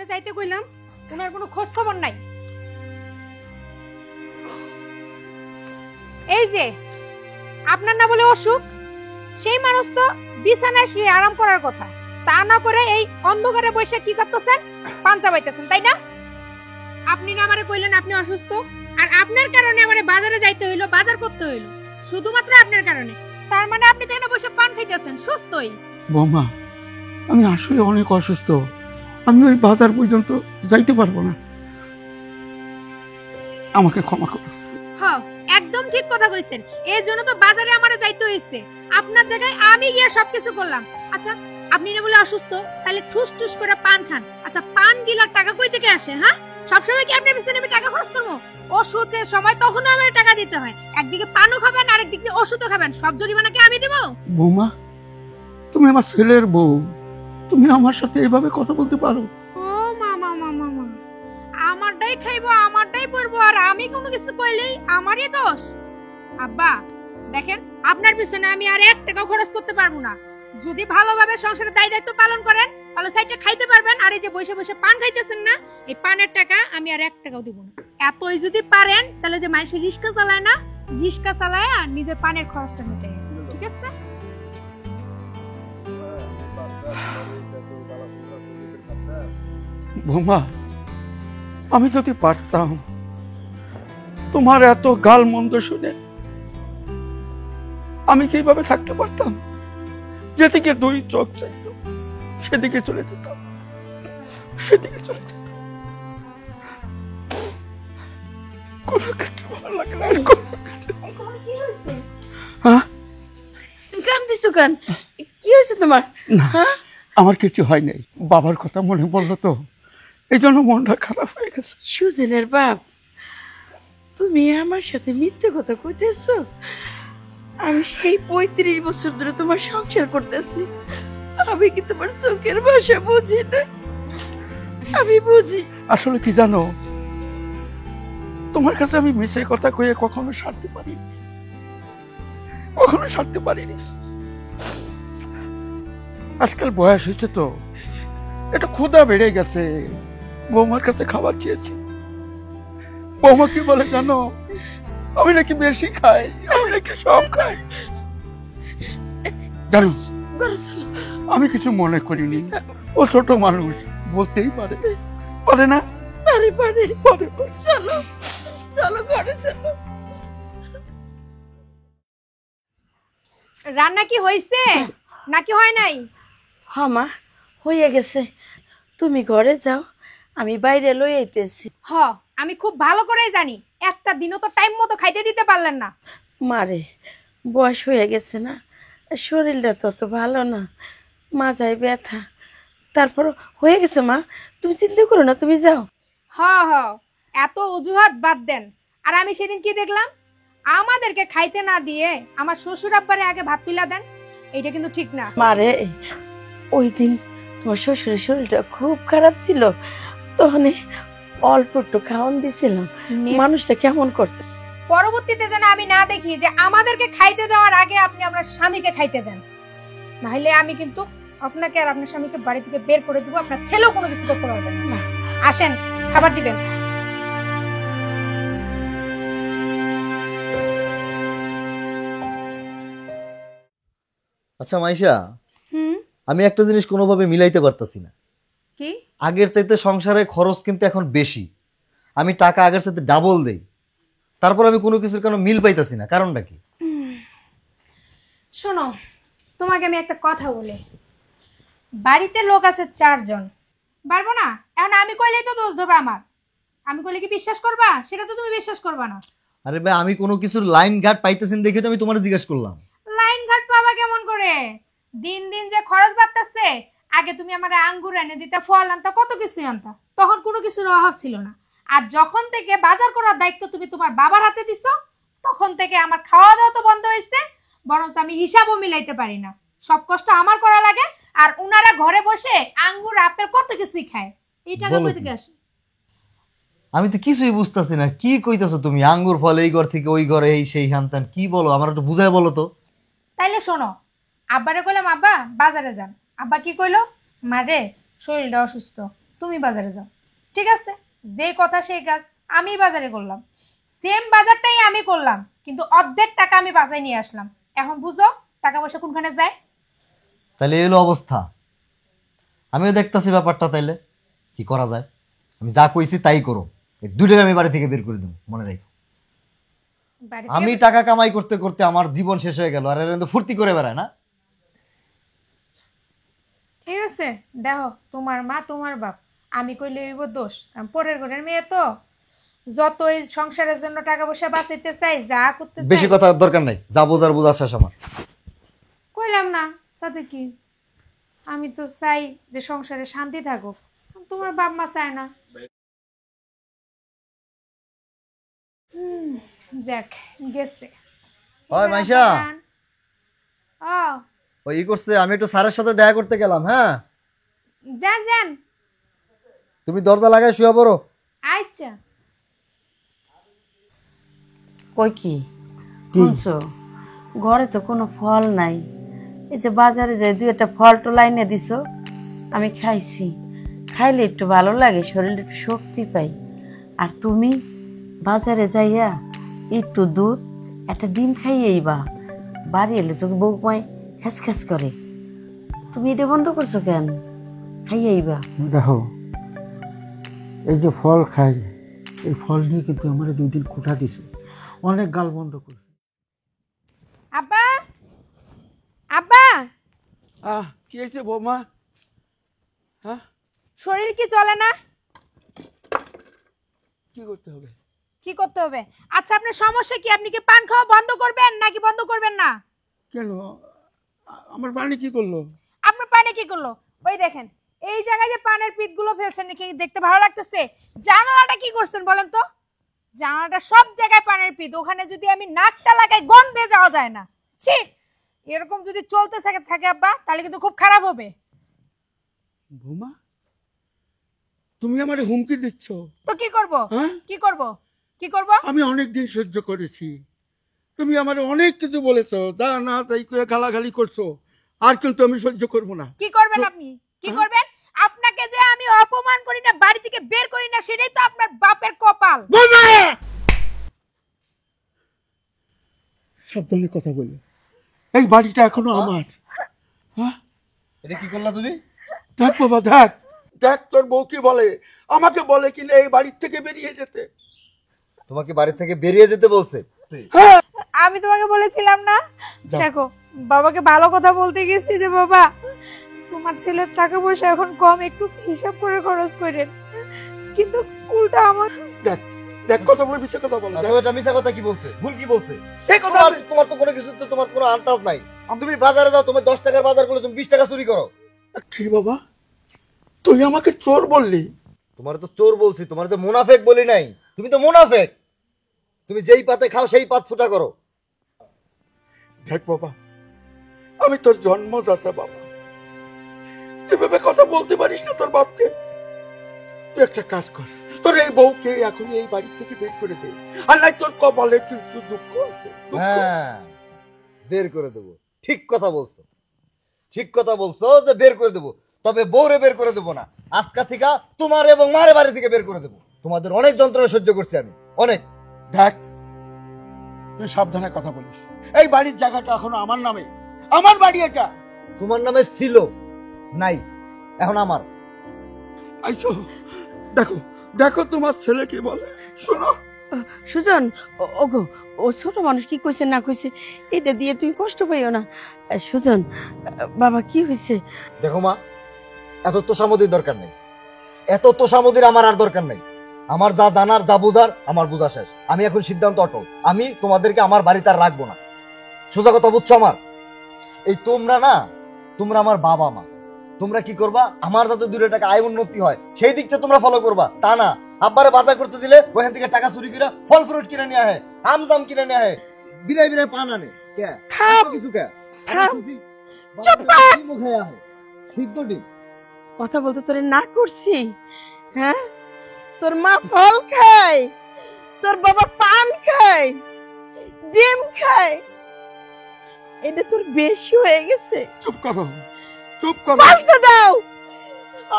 বাজারে যাইতে কইলাম, ওনার কোনো খোঁজ খবর নাই। এই যে আপনার না বলে অসুখ, সেই মানুষ তো বিছানায় শুয়ে আরাম করার কথা, তা না করে এই অন্ধকারে বসে কি করতেছেন? পান চাবাইতেছেন, তাই না? আপনি না আমারে কইলেন আপনি অসুস্থ, আর আপনার কারণে আমারে বাজারে যাইতে হইলো, বাজার করতে হইলো, শুধুমাত্র আপনার কারণে। তার মানে আপনি তো এখানে বসে পান খাইতেছেন সুস্থই। বৌমা, আমি আসলে অনেক অসুস্থ, আমি ওই বাজার পর্যন্ত যাইতে পারবো না, আমাকে ক্ষমা করো। হ্যাঁ, একদম ঠিক কথা কইছেন। এর জন্য তো বাজারে আমারে যাইতে হইছে, আপনার জায়গায় আমি গিয়া সবকিছু করলাম। আচ্ছা, আপনি না বলে অসুস্থ, তাহলে ঠুস ঠুস করে পান খান। আচ্ছা, পান গিলার টাকা কই থেকে আসে? হ্যাঁ, সবসময় কি আপনার পিছনে আমি টাকা খরচ করবো? ওষুধের সময় তখন আমার টাকা দিতে হয়, একদিকে পানও খাবেন আর একদিকে ওষুধও খাবেন, সব জরিমানা কি আমি দেব? বৌমা, তুমি আমার ছেলের বউ, তুমি আমার সাথে এভাবে কথা বলতে পারো? ও মামা মামা মা, আমারটাই খাইবো, আমারটাই পরবো, আর আমি কোনো কিছু কইলেই আমারই দোষ? আব্বা দেখেন, আপনার পিছনে আমি আর 1 টাকা খরচ করতে পারবো না। যদি ভালোভাবে সংসারের দায়িত্ব পালন করেন তাহলে সাইডটা খাইতে পারবেন, আর এই যে বসে বসে পান খাইতেছেন না, এই পানের টাকা আমি আর 1 টাকাও দিব না। এতই যদি পারেন তাহলে যে মানুষের রিস্কা চালায় না, রিস্কা চালায় আর নিজের পানের খরচটা মেটায়, ঠিক আছে? বৌমা, আমি যদি পারতাম, তোমার এত গাল মন্দ শুনে আমি কিভাবে থাকতে পারতাম? যেদিকে 2 চোখ চাইতো সেদিকে চলে যেতাম, সেদিকে চলে যেতাম। কোনো কিছু ভালো লাগে না। কি হয়েছে? হ্যাঁ, তুমি কাঁদতেছো কেন? কি হয়েছে তোমার? হ্যাঁ, আমার কিছু হয় নাই, বাবার কথা মনে পড়লো তো, এই জন্য মনটা খারাপ হয়ে গেছে। সুজনের বাপ, তুমি আমার সাথে মিথ্যে কথা কইতেছো? আমি সেই 35 বছর ধরে তোমার সংসার করতেছি, আমি কি তোমার চোখের ভাষা বুঝি না? আমি বুঝি। আসলে কি জানো, তোমার কাছে আমি মিছে কথা কয়ে কখনো সারতে পারিনি, কখনো সারতে পারিনি। আজকাল বয়স হয়েছে তো, এটা ক্ষুধা বেড়ে গেছে, বৌমার কাছে খাবার চেয়েছি। বৌমা কি বলে জানো, আমি নাকি বেশি খাই, আমি নাকি সব খাই। জানো, আমি কিছু মনে করিনি, ও ছোট মানুষ, বলতেই পারে, পারে না? পারে পারে পারে। চলো চলো ঘরে চলো। রান্না কি হইছে নাকি হয় নাই? হ্যাঁ মা, হয়ে গেছে, তুমি ঘরে যাও, আমি বাইরে লই আইতেছি। হ, আমি খুব ভালো করেই জানি, একটা দিনও তো টাইম মতো খাইতে দিতে পারলেন না। মারে, বয়স হয়ে গেছে না, শরীরটা তত ভালো না, মাথায় ব্যথা, তারপর হয়ে গেছে মা, তুমি চিন্তা করো না, তুমি যাও। হ হ, এত অজুহাত বাদ দেন। আর আমি সেদিন কি দেখলাম, আমাদেরকে খাইতে না দিয়ে আমার শ্বশুর আব্বারে আগে ভাত তুলা দেন, এইটা কিন্তু ঠিক না। মারে, ওই দিন তোমার শ্বশুরের শরীরটা খুব খারাপ ছিল, তখন অল্প একটু খাওয়ান দিছিলাম, মানুষটা কেমন করতে। পরবর্তীতে যেন আমি না দেখি যে আমাদেরকে খাইতে দেওয়ার আগে আপনি আপনার স্বামীকে খাইতে দেন, নাহলে আমি কিন্তু আপনাকে আর আপনার স্বামীকে বাড়ি থেকে বের করে দিব, আপনার ছেলেও কোনো কিছু করতে পারবেন না। আসেন, খাবার দিবেন। আচ্ছা মাইশা, হুম, আমি একটা জিনিস কোনোভাবে মিলাইতে পারতাছি না। কি? আগের চাইতে সংসারে খরচ কিন্তু এখন বেশি, আমি টাকা আগের চাইতে ডাবল দেই, তারপর আমি কোনো কিছুর কেন মিল পাইতাছি না, কারণটা কি? শোনো, তোমাকে আমি একটা কথা বলি, বাড়িতে লোক আছে 4 জন, পারবো না? এখন আমি কইলেই তো দোষ ধরবে আমার, আমি কইলে কি বিশ্বাস করবা? সেটা তো তুমি বিশ্বাস করবা না। আরে ভাই, আমি কোনো কিছুর লাইন ঘাট পাইতেছি না দেখে তো আমি তোমার জিজ্ঞেস করলাম। লাইন ঘাট পাবা কেমন করে? দিন দিন যে খরচ বাড়তেছে, আগে তুমি আমার আঙ্গুর এনে দিতে, ফল আনতা, কত কিছু আনতা, তখন কোনো কিছুর অভাব ছিল না। আর যখন থেকে বাজার করার দায়িত্ব তুমি তোমার বাবার হাতে দিছো, তখন থেকে আমার খাওয়া দাওয়া তো বন্ধ হয়েছে, বরং আমি হিসাবও মিলাইতে পারি না, সব কষ্ট আমার করা লাগে। আর উনারা ঘরে বসে আঙ্গুর আপেল কত কিছুই খায়, এই টাকা কই থেকে আসে? আমি তো কিছুই বুঝতেছি না, কি কইতাছো তুমি? আঙ্গুর ফল এই ঘর থেকে ওই ঘরে, এই সেই হানতান, কি বলো? আমার একটু বুঝায় বলো তো। তাইলে শোনো, আব্বারে কইলাম আব্বা বাজারে যান, আব্বা কি কইলো, মারে শরীরটা অসুস্থ, তুমি বাজারে যাও। ঠিক আছে, যে কথা সেই কাজ, আমি বাজারে করলাম, সেম বাজারটাই আমি করলাম, কিন্তু অর্ধেক টাকা আমি বাজারে নিয়ে আসলাম। এখন বুঝো টাকা পয়সা কোনখানে যায়। তাহলে এই হলো অবস্থা। আমিও দেখতাছি ব্যাপারটা, তাইলে কি করা যায়? আমি যা কইছি তাই করো, এই দুইটার আমি বাড়ি থেকে বের করে দেবো, মনে রাখো। বাড়ি আমি থেকে- টাকা কামাই করতে করতে আমার জীবন শেষ হয়ে গেল, আর এরা কিন্তু ফুর্তি করে বেড়ায় না। ঠিক আছে, দেখো তোমার মা তোমার বাপ, আমি কইলে হইব দোষ, কারণ পরের ঘরের মেয়ে তো, যতই সংসারের জন্য টাকা পয়সা বাঁচাইতে চাই, যা করতে বেশি চাই, কথা দরকার নাই, যা বোঝার বোঝা শেষ আমার। কইলাম না তাতে কি। আমি তো চাই যে সংসারে শান্তি থাকুক, তোমার বাপ মা চায় না। যাক, গেছে। ওই মাইশা, ও ওই ই করছে, আমি একটু স্যারের সাথে দেখা করতে গেলাম। হ্যাঁ, যান যান। তুমি দরজা লাগাই শুয়ে পড়ো। আচ্ছা। কই কি শুনছো? ঘরে তো কোনো ফল নাই, এই যে বাজারে যাই দুই একটা ফল তো লাইনে দিছো, আমি খাইছি, খাইলে একটু ভালো লাগে, শরীরে একটু শক্তি পাই। আর তুমি বাজারে যাইয়া একটু দুধ একটা ডিম খাইয়েই বা, বাড়ি এলে তোকে বউ মায় খ্যাচ খ্যাচ করে। তুমি এটা বন্ধ করছো কেন? খাইয়েই বা। দেখো, এই যে ফল খাই, এই ফল নিয়ে কিন্তু আমার 2 দিন কোঠা দিছে, অনেক গাল বন্ধ করছে। আব্বা, আব্বা, কি হয়েছে বৌমা? হ্যাঁ, শরীর কি চলে না? কি করতে হবে? কি করতে হবে? আচ্ছা, আপনার সমস্যা কি? আপনি কি পান খাওয়া বন্ধ করবেন নাকি বন্ধ করবেন না? কেন, আমার বাণী কি করলো? আপনার পানে কি করলো? ওই দেখেন, এই জায়গায় যে পানের পিঠগুলো ফেলছেন, নাকি দেখতে ভালো লাগতেছে? জানালাটা কি করছেন বলেন তো? জানালাটা সব জায়গায় পানের পিঠ, ওখানে যদি আমি নাকটা লাগাই গন্ধে যাওয়া যায় না। ছি, এরকম যদি চলতে থাকে আব্বা, তাহলে কিন্তু খুব খারাপ হবে। বৌমা, তুমি আমার হুমকি দিচ্ছ? তো কি করব? হ্যাঁ? কি করব? কি করব? আমি অনেক দিন সহ্য করেছি, তুমি আমার অনেক কিছু বলেছো, যা না তাই করে গালাগালি করছো, আর কিন্তু আমি সহ্য করবো না। কি করবেন আপনি? কি করবেন? আপনাকে যে আমি অপমান করি না, বাড়ি থেকে বের করি না, সেটাই তো আপনার বাপের কপাল। বৌমা, সাবধানে কথা বলো, এই বাড়িটা এখনো আমার। হ্যাঁ, এটা কি করলা তুমি? দেখ বাবা, দেখ দেখ, তোর বউ কি বলে, আমাকে বলে কিনা এই বাড়ির থেকে বেরিয়ে যেতে। তোমাকে বাড়ি থেকে বেরিয়ে যেতে বলছে? হ্যাঁ, আমি তোমাকে বলেছিলাম না? যাও। দেখো, বাবাকে ভালো কথা বলতে গেছি যে বাবা, তোমার ছেলের টাকা পয়সা এখন কম, একটু হিসাব করে খরচ করেন, কিন্তু উল্টা আমার। দেখ দেখ, কথা বলে মিশে কথা বলো। দেখো, এটা মিথ্যা কথা কি বলছে, ভুল কি বলছে? এই কথা তোমার তো কোনো কিছুতে তোমার কোনো আন্দাজ নাই। তুমি বাজারে যাও, তুমি 10 টাকার বাজার করলে তুমি 20 টাকা চুরি করো। কি বাবা, তুই আমাকে চোর বললি? তোমার তো চোর বলছি, তোমার যে মুনাফেক বলি নাই। তুমি তো মুনাফেক, তুমি যেই পাতে খাও সেই পাত ফুটা করো। দেখ বাবা, আমি তোর জন্মদাতা বাবা, তুই ভেবে কথা বলতে পারিস না তোর বাপকে? তুই একটা কাজ কর, তোর এই বউকে এখন এই বাড়ি থেকে বের করে দে, আর নাই তোর কপালে কিন্তু দুঃখ আছে। হ্যাঁ, বের করে দেবো। ঠিক কথা বলছো, ঠিক কথা বলছো যে বের করে দেবো, তবে বউরে বের করে দেবো না। আজকা থেকে তোমার এবং মারে বাড়ি থেকে বের করে দেবো। তোমাদের অনেক যন্ত্রণা সহ্য করছি আমি, অনেক। দেখ, তুই সাবধানে কথা বলিস, এই বাড়ির জায়গাটা এখনো আমার নামে, আমার বাড়ি এটা। তোমার নামে ছিল, নাই, এখন আমার। আইসো, দেখো দেখো তোমার ছেলে কি বলে, শোনো। সুজন, ওগো, ও ছোট মানুষ কি কইছে না কইছে এটা দিয়ে তুমি কষ্ট পাইও না। সুজন, বাবা কি হয়েছে? দেখো মা, এত তোষামদির দরকার নেই, এত তোষামদির আমার আর দরকার নেই। আমার যা জানার, যা বোঝার, আমার বোঝা শেষ। আমি এখন সিদ্ধান্ত অটল, আমি তোমাদেরকে আমার বাড়িতে আর রাখবো না। সোজা কথা বুঝছো আমার? এই তোমরা না, তোমরা আমার বাবা মা, তোমরা কি করবা, আমার যাতে 2 টাকা আয় উন্নতি হয় সেই দিকটা তোমরা ফলো করবা, তা না আব্বারে বাজার করতে দিলে ওখান থেকে টাকা চুরি করে ফল ফ্রুট কিনে নিয়ে আহে, আম জাম কিনে নিয়ে আহে, বিরাই বিরাই পান আনে। কে থাম, কিছু কে থাম, চুপ কর। মুখে আহে সিদ্ধ ডিম। কথা বলতে তোরে না করছি? হ্যাঁ, তোর মা ফল খায়, তোর বাবা পান খায়, ডিম খায়, এটা তোর বেশি হয়ে গেছে। চুপ করো, চুপ করো। পাল্টে দাও,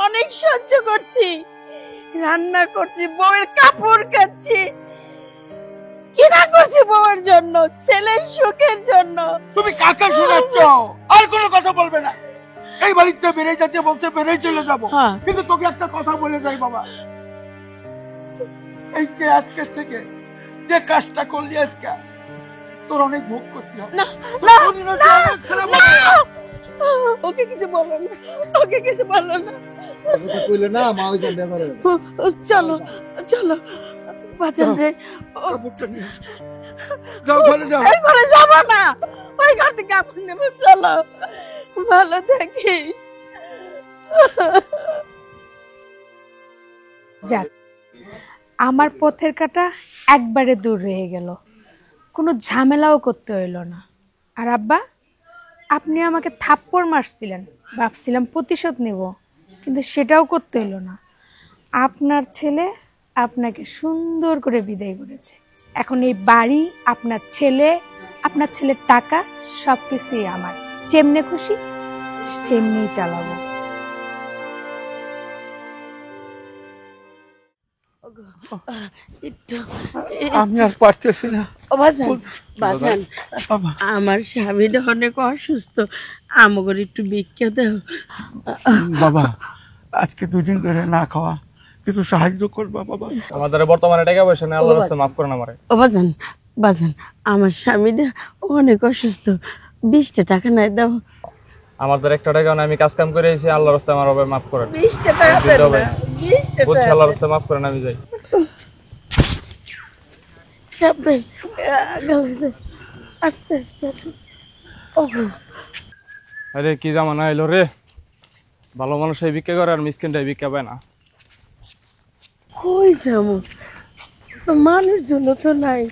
অনেক সহ্য করছি, রান্না করছি, বউয়ের কাপড় কাচ্ছি, কি না করছি বউয়ের জন্য, ছেলের সুখের জন্য। তুমি কাকে শোনাচ্ছ? আর কোনো কথা বলবে না। এই বাড়িতে বেড়ে যেতে বলছে, বেড়ে চলে যাবো। হ্যাঁ। কিন্তু তোকে একটা কথা বলে যাই বাবা, এই যে আজকে থেকে যে কাজটা করলি আজকে, তোর অনেক ভোগ করতে হবে। না, না, কোনদিনও না, অনেক খারাপ না। হবে। ওকে কিছু বলো না, ওকে কিছু বলো না। কথা কইলে না মা ওই বেজার হয়ে যাবে। চলো, চলো বাজান রে। কাপড়টা নিয়ে এসো। যাও ঘরে যাও। এই ঘরে যাবো না, ওই ঘর থেকে কাপড় নেবো। চলো, ভালো থাকি। যাক, আমার পথের কাটা একবারে দূর হয়ে গেল, কোনো ঝামেলাও করতে হইল না। আর আব্বা, আপনি আমাকে থাপ্পড় মারছিলেন, ভাবছিলাম প্রতিশোধ নেব, কিন্তু সেটাও করতে হইল না। আপনার ছেলে আপনাকে সুন্দর করে বিদায় করেছে। এখন এই বাড়ি, আপনার ছেলের টাকা সবকিছুই আমার। যেমনে খুশি তেমনি চালাবো। একটু আমি আর পারতেছি না। ও বাজান, বাজান, বাবা, আমার স্বামীটা অনেক অসুস্থ, আমাকে একটু ভিক্ষা দাও। বাবা, আজকে 2 দিন ধরে না খাওয়া, কিছু সাহায্য করবা বাবা। আমাদের বর্তমানে টাকা পয়সা নেই, আল্লাহর রাস্তায় মাফ করেন আমারে। ও বাজান, বাজান, আমার স্বামীটা অনেক অসুস্থ, 20টা টাকা নাই দাও। আমাদের একটা টাকা না, আমি কাজ কাম করে এসে আল্লাহর রাস্তায় আমার ভাই মাফ করেন। 20টা টাকা দেন না, 20টা বুঝছি, টাকা আল্লাহর দেন। রাস্তায় মাফ করেন, আমি যাই। সাবধান, গলায় দে। আস্তে আস্তে। ওগো, আরে কি জামানা এলো রে, ভালো মানুষ এই ভিক্ষা করে আর মিসকিনটাই ভিক্ষা পায় না। কই যাবো, মানুষজন তো নাই।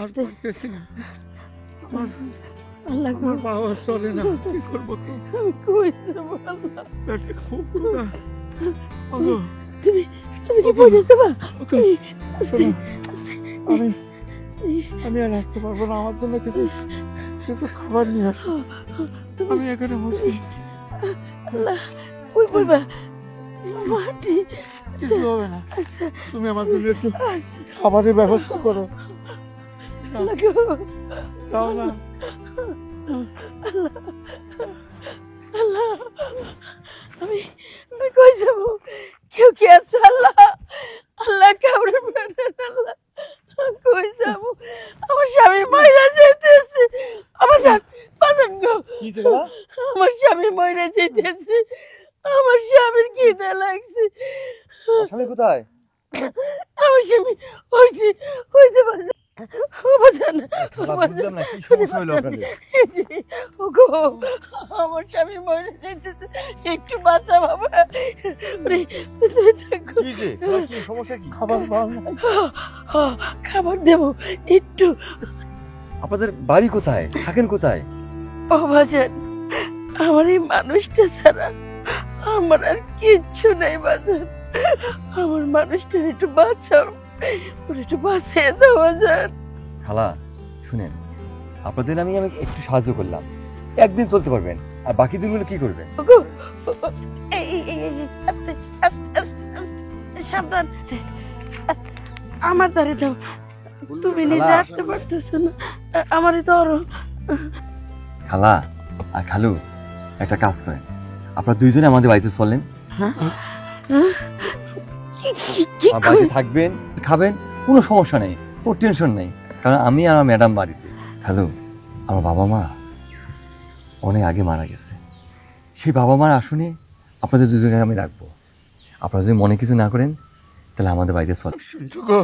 আর পারতেছি না। আল্লাহ গো, আমার বাবা চলে না, কি করবো? আমি কই যাবো আল্লাহ? পেটে খুব ক্ষুধা। ওগো, তুমি তুমি কি পড়ে যাবা? ওকে, আস্তে শোনো, আস্তে। আমি আর আসতে পারবো না। আমার জন্য কিছু খাবার নিয়ে আসো। আমি এখানে বসি, আল্লাহ, ওই বলবা মাটি। কিছু হবে না। আচ্ছা, তুমি আমার জন্য একটু আচ্ছা, খাবারের ব্যবস্থা করো। আল্লাহ গো, যাও না। আল্লাহ, আমি আমি কই যাবো? কেউ কি আছে? আল্লাহ, আল্লাহ কাউরে বেড়ান। আল্লাহ, কই যাবো? আমার স্বামী মইরা যাইতেছে। আমার জান, বাজান গো, আমার স্বামী মইরা যাইতেছে। আমার স্বামীর খিদে লাগছে। স্বামী কোথায়? আমার স্বামী হইছে, হইছে বাজান। ও বাজান, বুঝলাম না কি সমস্যা হলো আপনাদের। ওগো, আমার স্বামী মরে যাইতেছে, একটু বাঁচা বাবা। ওরে, তুমি থাকো। কি যে তোমার কি সমস্যা কি? খাবার পাও না? খাবার দেবো একটু। আপনাদের বাড়ি কোথায়, থাকেন কোথায়? ও বাজান, আমার এই মানুষটা ছাড়া আমার আর কিচ্ছু নেই বাজান। আমার মানুষটার একটু বাঁচাও, ওর একটু বাঁচিয়ে দাও বাজান। খালা শুনেন, আপনাদের আমি একটু সাহায্য করলাম, একদিন চলতে পারবেন, আর বাকি দিনগুলো কি করবেন? ওগো, এই এই এই এই, আস্তে আস্তে আস্তে আস্তে, সাবধান। আমার ধরে দাও, তুমি নিজে খালা। আসতে পারতেছো না, আমারই ধরো। খালা আর খালু, একটা কাজ করেন, আপনারা দুইজনে আমাদের বাড়িতে চলেন। কি আমার বাড়িতে থাকবেন, খাবেন, কোনো সমস্যা নেই, কোনো টেনশন নেই, কারণ আমি আর আমার ম্যাডাম বাড়িতে। খালু, আমার বাবা মা অনেক আগে মারা গেছে, সেই বাবা মার আসনে আপনাদের দুজনকে আমি রাখবো। আপনারা যদি মনে কিছু না করেন তাহলে আমাদের বাড়িতে চলেন। শুনছো গো,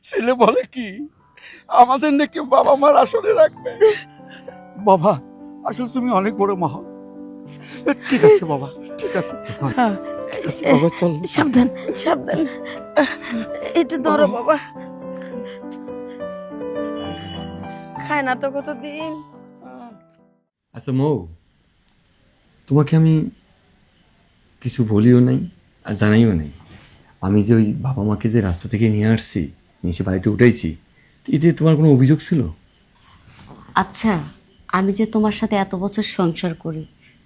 ছেলে বলে কি আমাদের নাকি বাবা মার আসলে রাখবে। বাবা, আসলে তুমি অনেক বড় মহা। ঠিক আছে বাবা, ঠিক আছে, হ্যাঁ, ঠিক আছে বাবা, চল। সাবধান সাবধান, একটু ধরো বাবা। খায় না তো কতদিন। আচ্ছা মৌ, তোমাকে আমি কিছু বলিও নাই আর জানাইও নাই, আমি যে ওই বাবা মাকে যে রাস্তা থেকে নিয়ে আসছি, নিয়ে এসে বাড়িতে উঠাইছি, এতে তোমার কোনো অভিযোগ ছিল? আচ্ছা, আমি যে তোমার সাথে এত বছর সংসার করি,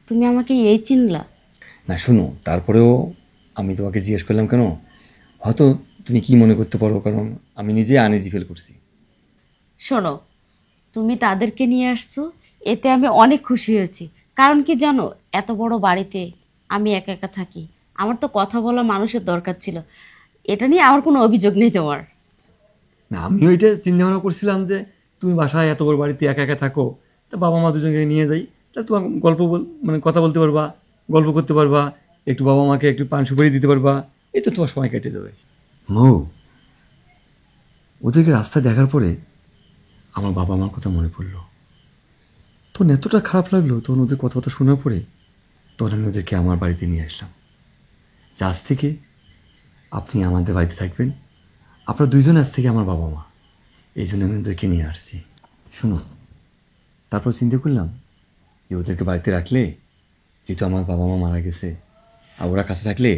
তুমি আমাকে এই চিনলা? না শোনো, তারপরেও আমি তোমাকে জিজ্ঞেস করলাম কেন, হয়তো তুমি কি মনে করতে পারো, কারণ আমি নিজে আনইজি ফিল করছি। শোনো, তুমি তাদেরকে নিয়ে আসছো, এতে আমি অনেক খুশি হয়েছি। কারণ কি জানো, এত বড় বাড়িতে আমি একা একা থাকি, আমার তো কথা বলা মানুষের দরকার ছিল। এটা নিয়ে আমার কোনো অভিযোগ নেই তোমার। না, আমিও এটা চিন্তা ভাবনা করছিলাম যে তুমি বাসায় এত বড় বাড়িতে একা একা থাকো, তা বাবা মা দুজনকে নিয়ে যাই, তাহলে তোমার গল্প মানে কথা বলতে পারবা, গল্প করতে পারবা, একটু বাবা মাকে একটু পান সুপারি দিতে পারবা, এই তো তোমার সময় কেটে যাবে। মৌ, ওদেরকে রাস্তা দেখার পরে আমার বাবা মার কথা মনে পড়লো। তখন এতটা খারাপ লাগলো, তখন ওদের কথাবার্তা শোনার পরে তখন আমি ওদেরকে আমার বাড়িতে নিয়ে আসলাম। যে আজ থেকে আপনি আমাদের বাড়িতে থাকবেন, আপনারা দুইজন আজ থেকে আমার বাবা মা, এই জন্য আমি ওদেরকে নিয়ে আসছি। শুনো, তারপর চিন্তা করলাম যে ওদেরকে বাড়িতে রাখলে, যেহেতু আমার বাবা মা মারা গেছে, আর ওরা কাছে থাকলে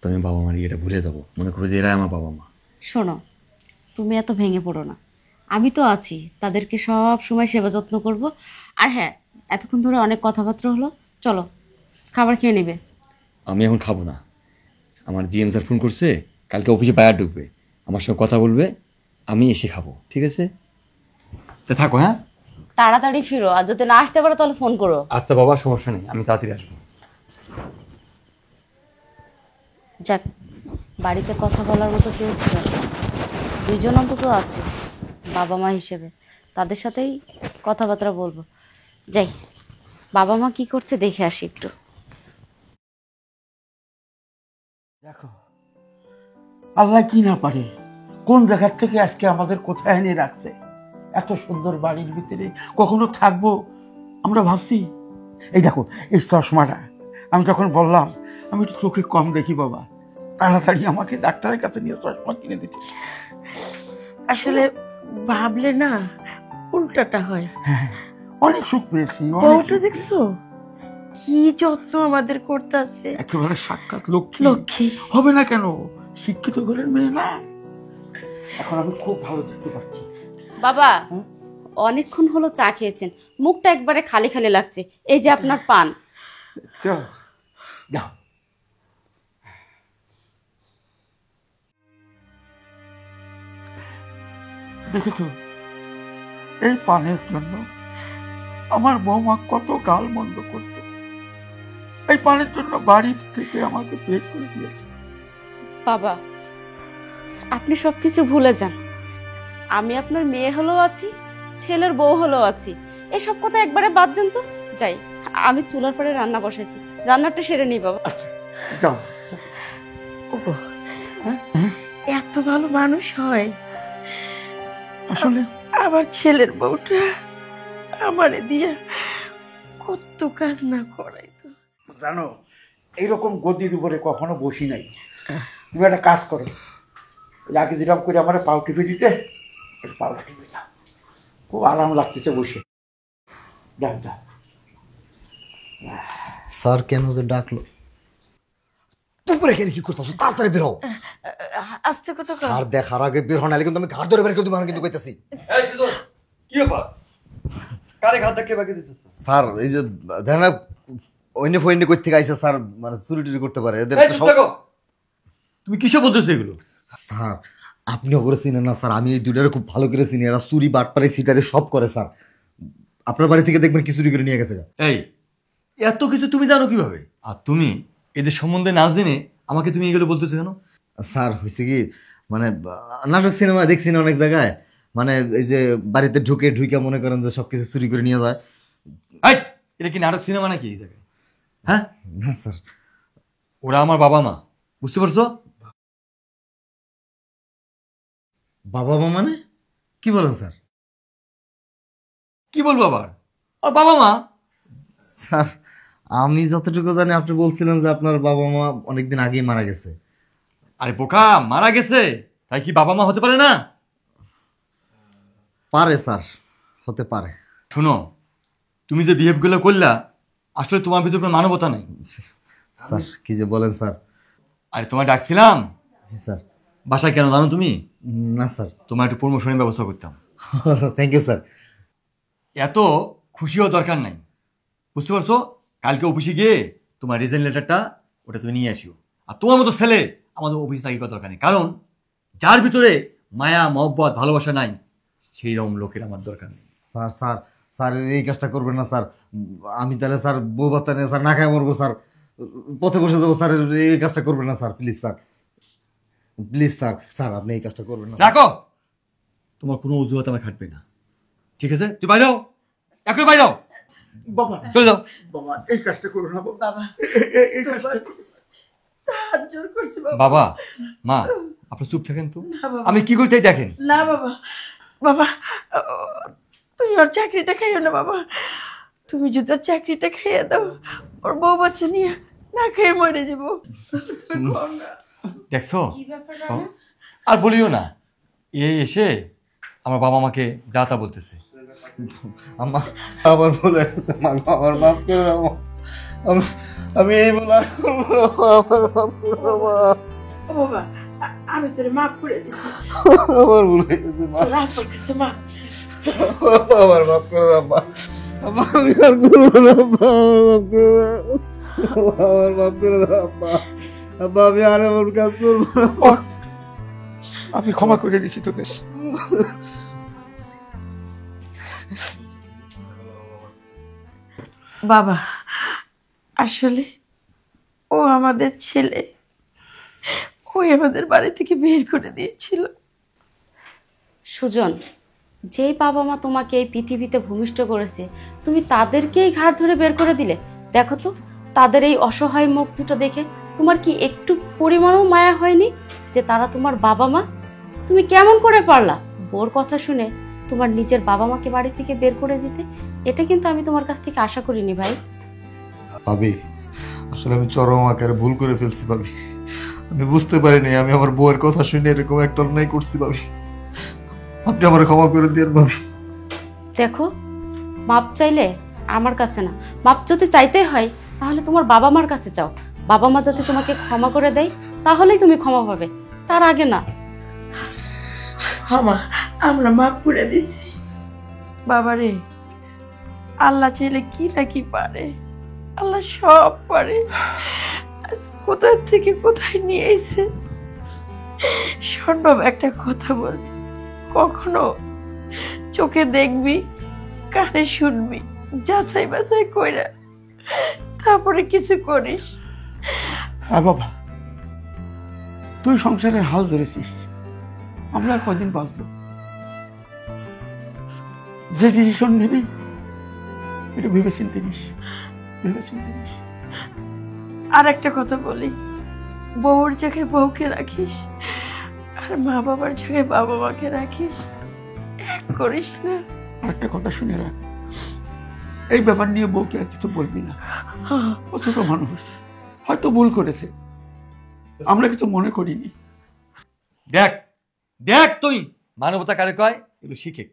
তো আমি বাবা মার এটা ভুলে যাবো, মনে করো যে এরাই আমার বাবা মা। শোনো, তুমি এত ভেঙে পড়ো না, আমি তো আছি, তাদেরকে সব সময় সেবা যত্ন করব। আর হ্যাঁ, এতক্ষণ ধরে অনেক কথাবার্তা হলো, চলো খাবার খেয়ে নেবে। আমি এখন খাবো না, আমার জিএম স্যার ফোন করছে, কালকে অফিসে বাইরে ঢুকবে, আমার সঙ্গে কথা বলবে, আমি এসে খাবো, ঠিক আছে? তা থাকো, হ্যাঁ? তাড়াতাড়ি ফিরো, আর যদি না আসতে পারো তাহলে ফোন করো। আচ্ছা বাবা, সমস্যা নেই, আমি তাড়াতাড়ি আসবো। যাক, বাড়িতে কথা বলার মতো কেউ ছিল না, দুইজন অন্তত আছে বাবা মা হিসেবে, তাদের সাথেই কথাবার্তা বলবো। যাই, বাবা মা কি করছে দেখে আসি একটু। দেখো, আল্লাহ কি না পারে, কোন জায়গার থেকে আজকে আমাদের কোথায় এনে রাখছে। এত সুন্দর বাড়ির ভিতরে কখনো থাকবো আমরা ভাবছি? এই দেখো, এই চশমাটা আমি যখন বললাম আমি একটু চোখে কম দেখি বাবা, তাড়াতাড়ি আমাকে ডাক্তারের কাছে নিয়ে চশমা কিনে দিচ্ছে। আসলে ভাবলে না উল্টাটা হয়। হ্যাঁ, অনেক সুখ পেয়েছি, অনেক বউটা সুখ দেখছো কি যত্ন আমাদের করতেছে। পেয়েছি। একেবারে সাক্ষাৎ লক্ষ্মী। লক্ষ্মী হবে না কেন, শিক্ষিত ঘরের মেয়ে না। এখন আমি খুব ভালো দেখতে পাচ্ছি। বাবা, হুম? অনেকক্ষণ হলো চা খেয়েছেন, মুখটা একবারে খালি খালি লাগছে, এই যে আপনার পান। চল যাও। দেখেছো, এই পানের জন্য আমার বৌমা কত গাল মন্দ করত, এই পানের জন্য বাড়ি থেকে আমাকে বের করে দিয়েছে। বাবা, আপনি সবকিছু ভুলে যান, আমি আপনার মেয়ে হলেও আছি, ছেলের বউ হলেও আছি, এসব কথা একবারে বাদ দেন তো। যাই, আমি চুলার পরে রান্না বসাইছি, রান্নাটা সেরে নিই বাবা। আচ্ছা যাও। ওগো, এত ভালো মানুষ হয় আসলে আমার ছেলের বউটা আমারে দিয়ে কত কাজ না করাইতো। জানো, এইরকম গদির উপরে কখনো বসি নাই। তুমি একটা কাজ করো, ওই আগে যেরকম করে আমার পাও টিপে দিতে, পাও টিপে দাও, খুব আরাম লাগতেছে বসে। যাও যাও। স্যার কেন যে ডাকলো? তারপরে এখানে কি করতেছো? তাড়াতাড়ি বের হও। আস্তে কথা কও। স্যার দেখার আগে বের হও, নাহলে কিন্তু আমি ঘাট ধরে বের করে দেবো, আমি কিন্তু কইতাছি। কি ব্যাপার, কারে ঘাত ধাক্কে বাকি দিছিস? স্যার এই যে দেখেন না, অন্য ফইন্ডে কই থেকে আইছে স্যার, মানে চুরি টুরি করতে পারে এদের তো সব। তুমি কিসব বলতেছো এগুলো? স্যার আপনি ওগুলো চিনেন না স্যার, আমি এই দুইটারে খুব ভালো করে চিনি, এরা চুরি বাটপারে সিটারে সব করে স্যার। আপনার বাড়ি থেকে দেখবেন কি চুরি করে নিয়ে গেছে। এই, এত কিছু তুমি জানো কিভাবে? আর তুমি এদের সম্বন্ধে না জেনে আমাকে তুমি এগুলো বলতেছো কেন? স্যার হয়েছে কি, মানে নাটক সিনেমা দেখছি না অনেক জায়গায়, মানে এই যে বাড়িতে ঢুকে মনে করেন যে সবকিছু চুরি করে নিয়ে যায়। এই, এটা কি নাটক সিনেমা নাকি এই জায়গায়? হ্যাঁ, না স্যার। ওরা আমার বাবা মা, বুঝতে পারছো? বাবা মা মানে কি বলেন স্যার? কি বলবো আবার, আর বাবা মা। স্যার আমি যতটুকু জানি আপনি বলছিলেন যে আপনার বাবা মা অনেকদিন আগেই মারা গেছে। আরে বোকা, মারা গেছে তাই কি বাবা মা হতে পারে না? পারে স্যার, হতে পারে। শোনো, তুমি যে বিহেভগুলো করলা, আসলে তোমার ভিতরে কোনো মানবতা নেই। স্যার কি যে বলেন স্যার। আরে তোমায় ডাকছিলাম জি স্যার। বাসায় কেন জানো তুমি? না স্যার। তোমার একটু প্রমোশনের ব্যবস্থা করতাম। Thank you sir. এত খুশিও দরকার নাই, বুঝতে পারছো? কালকে অফিসে গিয়ে তোমার রিজাইন লেটারটা ওটা তুমি নিয়ে আসিও। আর তোমার মতো ছেলে আমাদের অফিসে চাকরি করার দরকার নেই, কারণ যার ভিতরে মায়া মহব্বত ভালোবাসা নাই সেই রকম লোকের আমার দরকার নেই। স্যার স্যার স্যার এই কাজটা করবেন না স্যার। আমি তাহলে স্যার বউ বাচ্চা নিয়ে স্যার না খায় মরবো স্যার, পথে বসে যাবো স্যার। এই কাজটা করবেন না sir, please sir, please sir. Sir আপনি এই কাজটা করবেন না। রাখো, তোমার কোনো অজুহাত আমার খাটবে না, ঠিক আছে? তুই বাইরে যাও, এখনই বাইরে যাও, বাবা চলে যাও। বাবা এই কাজটা করো না বাবা। বাবা এই কাজটা হাত জোর করছি বাবা। বাবা মা আপনি চুপ থাকেন তো, না বাবা, আমি কি করতে দেখেন। না বাবা, বাবা তুমি ওর চাকরিটা খাইও না বাবা। তুমি যদি ওর চাকরিটা খাইয়ে দাও, ওর বউ বাচ্চা নিয়ে না খেয়ে মরে যাবো। তুমি খাও না। দেখছো? কি ব্যাপার আর বলিও না, এই এসে আমার বাবা মাকে যা তা বলতেছে। আম্মা আমার ভুল হয়ে গেছে, মা আমার মাফ করে দাও। আমি এই ভুল আর করবো না, আমার মাফ করে দাও মা। ও বাবা, আমি তোরে মাফ করে দিচ্ছি। আমার ভুল হয়ে গেছে মা, তোর আব্বার কাছে মাফ চাই। আমার মাফ করে দাও মা। আম্মা আমি আর করবো না, আম্মা আমার মাফ করে দাও। আমার মাফ করে দাও আম্মা। আম্মা আমি আর এমন কাজ করবো না। আমি ক্ষমা করে দিচ্ছি তোকে। বাবা আসলে ও আমাদের ছেলে, ওই আমাদের বাড়ি থেকে বের করে দিয়েছিল। সুজন, যেই বাবা মা তোমাকে এই পৃথিবীতে ভূমিষ্ঠ করেছে, তুমি তাদেরকেই ঘাড় ধরে বের করে দিলে। দেখো তো, তাদের এই অসহায় মুখ দুটো দেখে তোমার কি একটু পরিমাণও মায়া হয়নি যে তারা তোমার বাবা মা? তুমি কেমন করে পারলা বোর কথা শুনে তোমার নিজের বাবা মাকে বাড়ি থেকে বের করে দিতে? এটা কিন্তু আমি তোমার কাছ থেকে আশা করিনি ভাই। ভাবি আসলে আমি চরম আকারে ভুল করে ফেলছি ভাবি। আমি বুঝতে পারিনি আমি আমার বউয়ের কথা শুনে এরকম একটা অন্যায় করছি ভাবি। আপনি আমার ক্ষমা করে দিন ভাবি। দেখো, মাপ চাইলে আমার কাছে না, মাপ যদি চাইতে হয় তাহলে তোমার বাবা মার কাছে চাও। বাবা মা যদি তোমাকে ক্ষমা করে দেয় তাহলেই তুমি ক্ষমা পাবে, তার আগে না। আমা আমরা মাফ করে দিচ্ছি। বাবারে, আল্লাহ চাইলে কি না কি পারে, আল্লাহ সব পারে। আজ কোথা থেকে কোথায় নিয়ে এসে। শোন বাবা, একটা কথা বল, কখনো চোখে দেখবি, কানে শুনবি, যাচাই বাছাই কইরা তারপরে কিছু করিস। হ্যাঁ বাবা, তুই সংসারের হাল ধরেছিস, আমরা আর কদিন বাঁচবো। যে ডিসিশন নিবি এটা ভেবে চিনতে নিস, ভেবে চিনতে নিস। আর একটা কথা বলি, বউর জায়গায় বউকে রাখিস, আর মা বাবার জায়গায় বাবা মাকে রাখিস, এক করিস না। আর একটা কথা শুনে রাখ, এই ব্যাপার নিয়ে বউকে আর কিছু বলবি না। ও ছোট মানুষ, হয়তো ভুল করেছে, আমরা কিছু মনে করিনি। দেখ দেখ, তুই মানবতা কারে কয় এগুলো শিখে।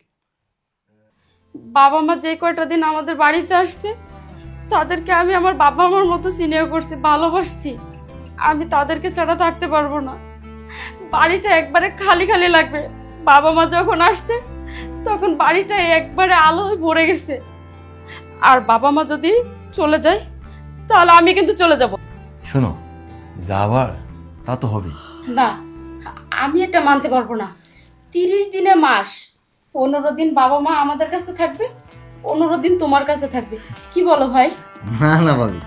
বাবা মা যে কয়টা দিন আমাদের বাড়িতে আসছে তাদেরকে আমি আমার বাবা মার মতো স্নেহ করছি, ভালোবাসছি। আমি তাদেরকে ছাড়া থাকতে পারবো না। বাড়িটা একবারে খালি খালি লাগবে। বাবা মা যখন আসছে তখন বাড়িটা একবারে আলোয় ভরে গেছে। আর বাবা মা যদি চলে যায় তাহলে আমি কিন্তু চলে যাব। শোনো, যাবার তা তো হবে না, আমি এটা মানতে পারবো না। 30 দিনে মাস, 15 দিন বাবা মা আমাদের কাছে থাকবে, 15 দিন তোমার কাছে থাকবে। কি বলো ভাই? না না ভাবি,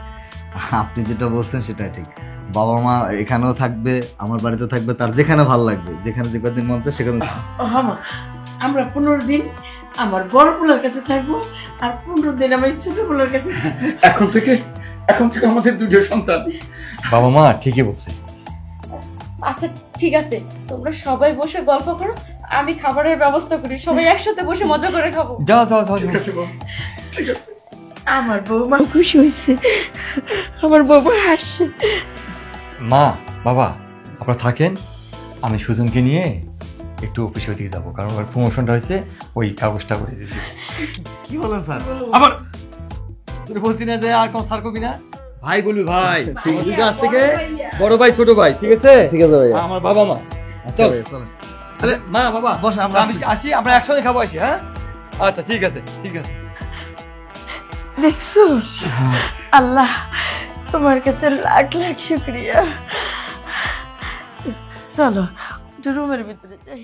আপনি যেটা বলছেন সেটা ঠিক। বাবা মা এখানেও থাকবে, আমার বাড়িতে থাকবে, তার যেখানে ভালো লাগবে, যেখানে যে কদিন মন চায় সেখানে। আমা আমরা 15 দিন আমার বড় পোলার কাছে থাকবো, আর 15 দিন আমার ছোট পোলার কাছে থাকবো। এখন থেকে আমাদের দুটো সন্তান। বাবা মা ঠিকই বলছে। আচ্ছা ঠিক আছে, তোমরা সবাই বসে গল্প করো, আমি খাবারের ব্যবস্থা করি, সবাই একসাথে বসে মজা করে খাবো। যাও যাও যাও, ঠিক আছে বাবা, ঠিক আছে। আমার বৌমা খুশি হয়েছে, আমার বৌমা হাসছে। মা বাবা আপনারা থাকেন, আমি সুজনকে নিয়ে একটু অফিসের দিকে যাবো, কারণ ওর প্রমোশনটা হয়েছে, ওই কাগজটা করে দিয়েছি। কি বলেন স্যার? আবার তুই বলছি না যে আর কোন সার কবি না? ভাই বলবি ভাই দুজন আজ থেকে বড় ভাই ছোট ভাই, ঠিক আছে? ঠিক আছে ভাইয়া। আমার বাবা মা। আচ্ছা চল। ভাইয়া চলো। তাহলে মা বাবা বস, আমরা আমি আসি, আমরা একসঙ্গে খাবো আসি, হ্যাঁ? আচ্ছা ঠিক আছে, ঠিক আছে। দেখছো আল্লাহ, তোমার কাছে লাখ লাখ শুক্রিয়া। চলো রুমের ভিতরে যাই।